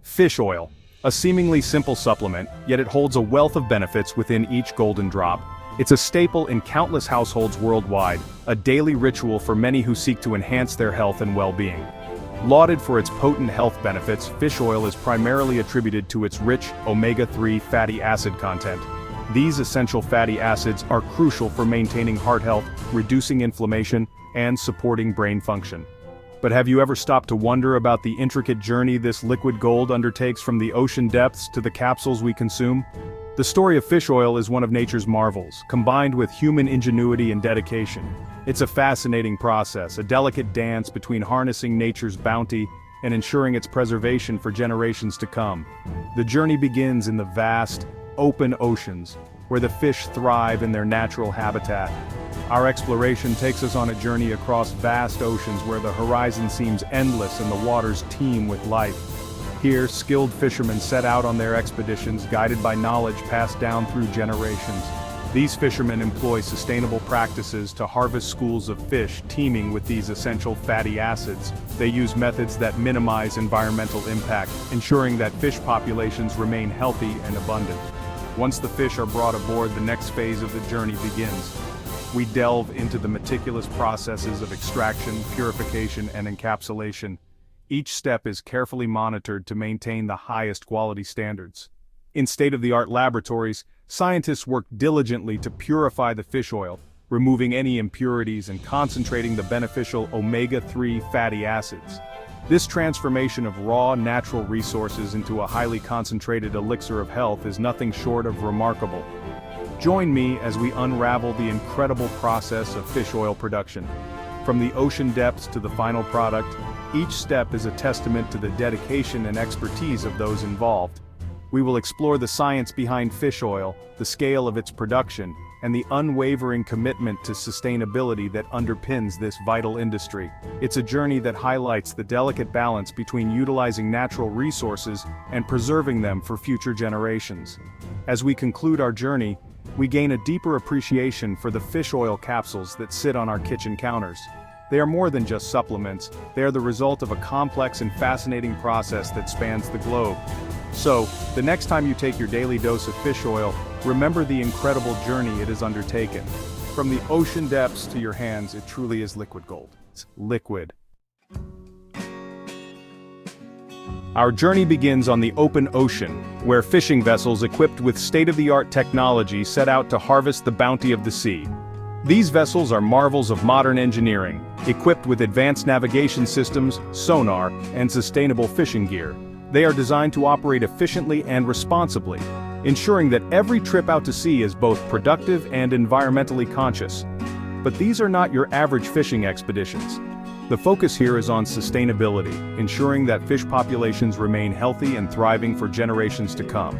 Fish oil. A seemingly simple supplement, yet it holds a wealth of benefits within each golden drop. It's a staple in countless households worldwide, a daily ritual for many who seek to enhance their health and well-being. Lauded for its potent health benefits, fish oil is primarily attributed to its rich omega-3 fatty acid content. These essential fatty acids are crucial for maintaining heart health, reducing inflammation, and supporting brain function. But have you ever stopped to wonder about the intricate journey this liquid gold undertakes from the ocean depths to the capsules we consume? The story of fish oil is one of nature's marvels, combined with human ingenuity and dedication. It's a fascinating process, a delicate dance between harnessing nature's bounty and ensuring its preservation for generations to come. The journey begins in the vast, open oceans, where the fish thrive in their natural habitat. Our exploration takes us on a journey across vast oceans where the horizon seems endless and the waters teem with life. Here, skilled fishermen set out on their expeditions guided by knowledge passed down through generations. These fishermen employ sustainable practices to harvest schools of fish teeming with these essential fatty acids. They use methods that minimize environmental impact, ensuring that fish populations remain healthy and abundant. Once the fish are brought aboard, the next phase of the journey begins. We delve into the meticulous processes of extraction, purification, and encapsulation. Each step is carefully monitored to maintain the highest quality standards. In state-of-the-art laboratories, scientists work diligently to purify the fish oil, removing any impurities and concentrating the beneficial omega-3 fatty acids. This transformation of raw, natural resources into a highly concentrated elixir of health is nothing short of remarkable. Join me as we unravel the incredible process of fish oil production. From the ocean depths to the final product, each step is a testament to the dedication and expertise of those involved. We will explore the science behind fish oil, the scale of its production, and the unwavering commitment to sustainability that underpins this vital industry. It's a journey that highlights the delicate balance between utilizing natural resources and preserving them for future generations. As we conclude our journey, we gain a deeper appreciation for the fish oil capsules that sit on our kitchen counters. They are more than just supplements, they are the result of a complex and fascinating process that spans the globe. So, the next time you take your daily dose of fish oil, remember the incredible journey it has undertaken. From the ocean depths to your hands, it truly is liquid gold. It's liquid. Our journey begins on the open ocean, where fishing vessels equipped with state-of-the-art technology set out to harvest the bounty of the sea. These vessels are marvels of modern engineering, equipped with advanced navigation systems, sonar, and sustainable fishing gear. They are designed to operate efficiently and responsibly, ensuring that every trip out to sea is both productive and environmentally conscious. But these are not your average fishing expeditions. The focus here is on sustainability, ensuring that fish populations remain healthy and thriving for generations to come.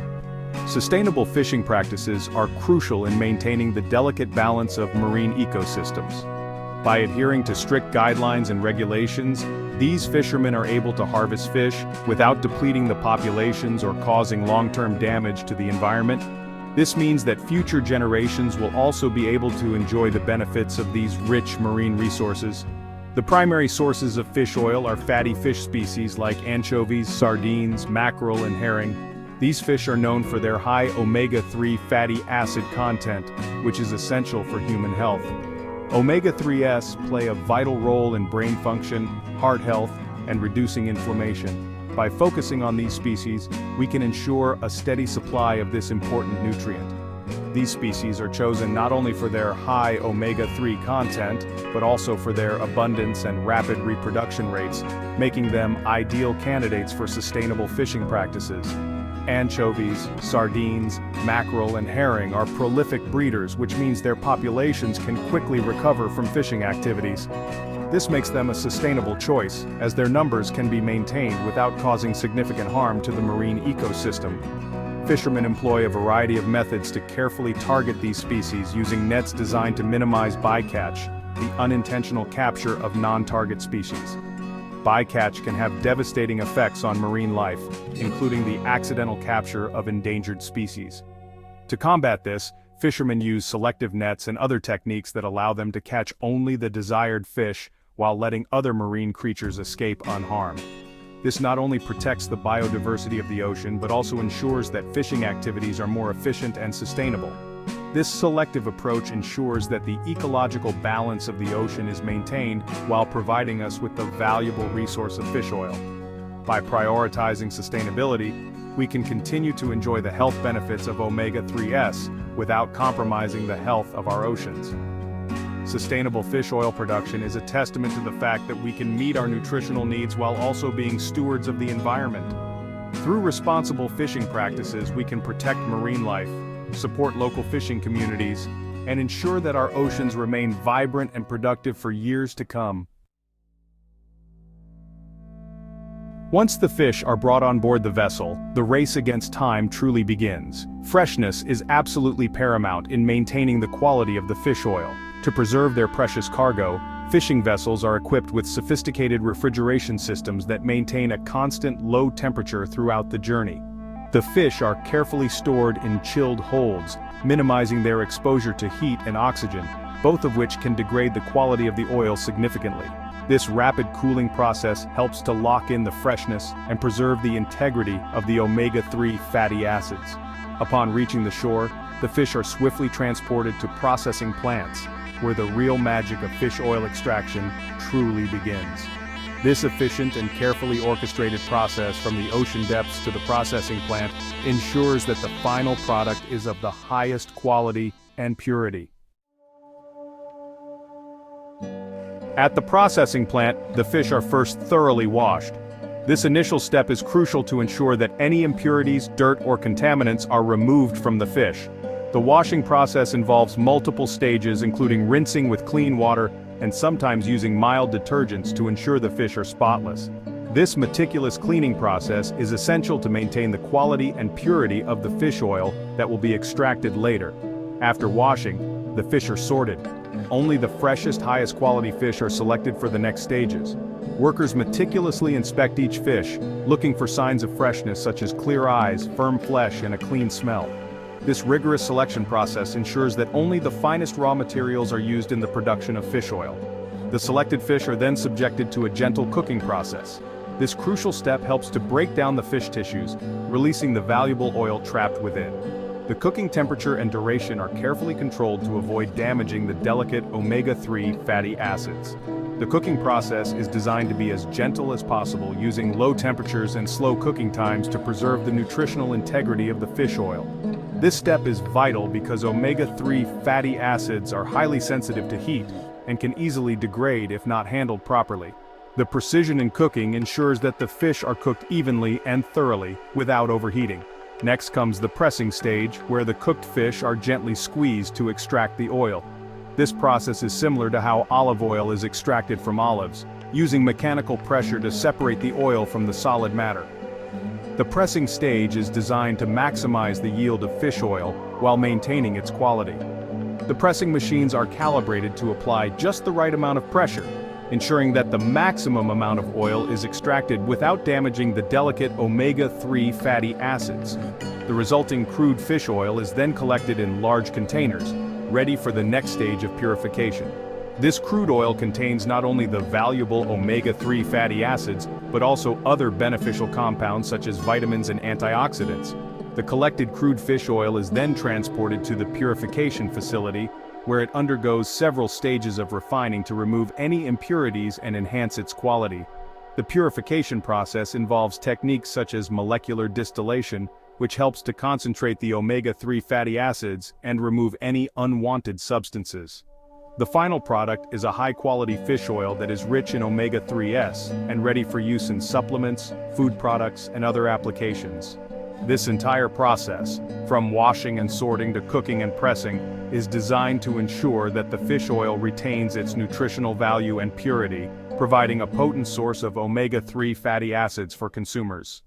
Sustainable fishing practices are crucial in maintaining the delicate balance of marine ecosystems. By adhering to strict guidelines and regulations, these fishermen are able to harvest fish without depleting the populations or causing long-term damage to the environment. This means that future generations will also be able to enjoy the benefits of these rich marine resources. The primary sources of fish oil are fatty fish species like anchovies, sardines, mackerel, and herring. These fish are known for their high omega-3 fatty acid content, which is essential for human health. Omega-3s play a vital role in brain function, heart health, and reducing inflammation. By focusing on these species, we can ensure a steady supply of this important nutrient. These species are chosen not only for their high omega-3 content, but also for their abundance and rapid reproduction rates, making them ideal candidates for sustainable fishing practices. Anchovies, sardines, mackerel, and herring are prolific breeders, which means their populations can quickly recover from fishing activities. This makes them a sustainable choice, as their numbers can be maintained without causing significant harm to the marine ecosystem. Fishermen employ a variety of methods to carefully target these species using nets designed to minimize bycatch, the unintentional capture of non-target species. Bycatch can have devastating effects on marine life, including the accidental capture of endangered species. To combat this, fishermen use selective nets and other techniques that allow them to catch only the desired fish while letting other marine creatures escape unharmed. This not only protects the biodiversity of the ocean but also ensures that fishing activities are more efficient and sustainable. This selective approach ensures that the ecological balance of the ocean is maintained while providing us with the valuable resource of fish oil. By prioritizing sustainability, we can continue to enjoy the health benefits of omega-3s without compromising the health of our oceans. Sustainable fish oil production is a testament to the fact that we can meet our nutritional needs while also being stewards of the environment. Through responsible fishing practices, we can protect marine life, support local fishing communities, and ensure that our oceans remain vibrant and productive for years to come. Once the fish are brought on board the vessel, the race against time truly begins. Freshness is absolutely paramount in maintaining the quality of the fish oil. To preserve their precious cargo, fishing vessels are equipped with sophisticated refrigeration systems that maintain a constant low temperature throughout the journey. The fish are carefully stored in chilled holds, minimizing their exposure to heat and oxygen, both of which can degrade the quality of the oil significantly. This rapid cooling process helps to lock in the freshness and preserve the integrity of the omega-3 fatty acids. Upon reaching the shore, the fish are swiftly transported to processing plants, where the real magic of fish oil extraction truly begins. This efficient and carefully orchestrated process from the ocean depths to the processing plant ensures that the final product is of the highest quality and purity. At the processing plant, the fish are first thoroughly washed. This initial step is crucial to ensure that any impurities, dirt, or contaminants are removed from the fish. The washing process involves multiple stages, including rinsing with clean water and sometimes using mild detergents to ensure the fish are spotless. This meticulous cleaning process is essential to maintain the quality and purity of the fish oil that will be extracted later. After washing, the fish are sorted. Only the freshest, highest quality fish are selected for the next stages. Workers meticulously inspect each fish, looking for signs of freshness such as clear eyes, firm flesh, and a clean smell. This rigorous selection process ensures that only the finest raw materials are used in the production of fish oil. The selected fish are then subjected to a gentle cooking process. This crucial step helps to break down the fish tissues, releasing the valuable oil trapped within. The cooking temperature and duration are carefully controlled to avoid damaging the delicate omega-3 fatty acids. The cooking process is designed to be as gentle as possible, using low temperatures and slow cooking times to preserve the nutritional integrity of the fish oil. This step is vital because omega-3 fatty acids are highly sensitive to heat and can easily degrade if not handled properly. The precision in cooking ensures that the fish are cooked evenly and thoroughly without overheating. Next comes the pressing stage, where the cooked fish are gently squeezed to extract the oil. This process is similar to how olive oil is extracted from olives, using mechanical pressure to separate the oil from the solid matter. The pressing stage is designed to maximize the yield of fish oil while maintaining its quality. The pressing machines are calibrated to apply just the right amount of pressure, ensuring that the maximum amount of oil is extracted without damaging the delicate omega-3 fatty acids. The resulting crude fish oil is then collected in large containers, ready for the next stage of purification. This crude oil contains not only the valuable omega-3 fatty acids, but also other beneficial compounds such as vitamins and antioxidants. The collected crude fish oil is then transported to the purification facility, where it undergoes several stages of refining to remove any impurities and enhance its quality. The purification process involves techniques such as molecular distillation, which helps to concentrate the omega-3 fatty acids and remove any unwanted substances. The final product is a high-quality fish oil that is rich in omega-3s and ready for use in supplements, food products, and other applications. This entire process, from washing and sorting to cooking and pressing, is designed to ensure that the fish oil retains its nutritional value and purity, providing a potent source of omega-3 fatty acids for consumers.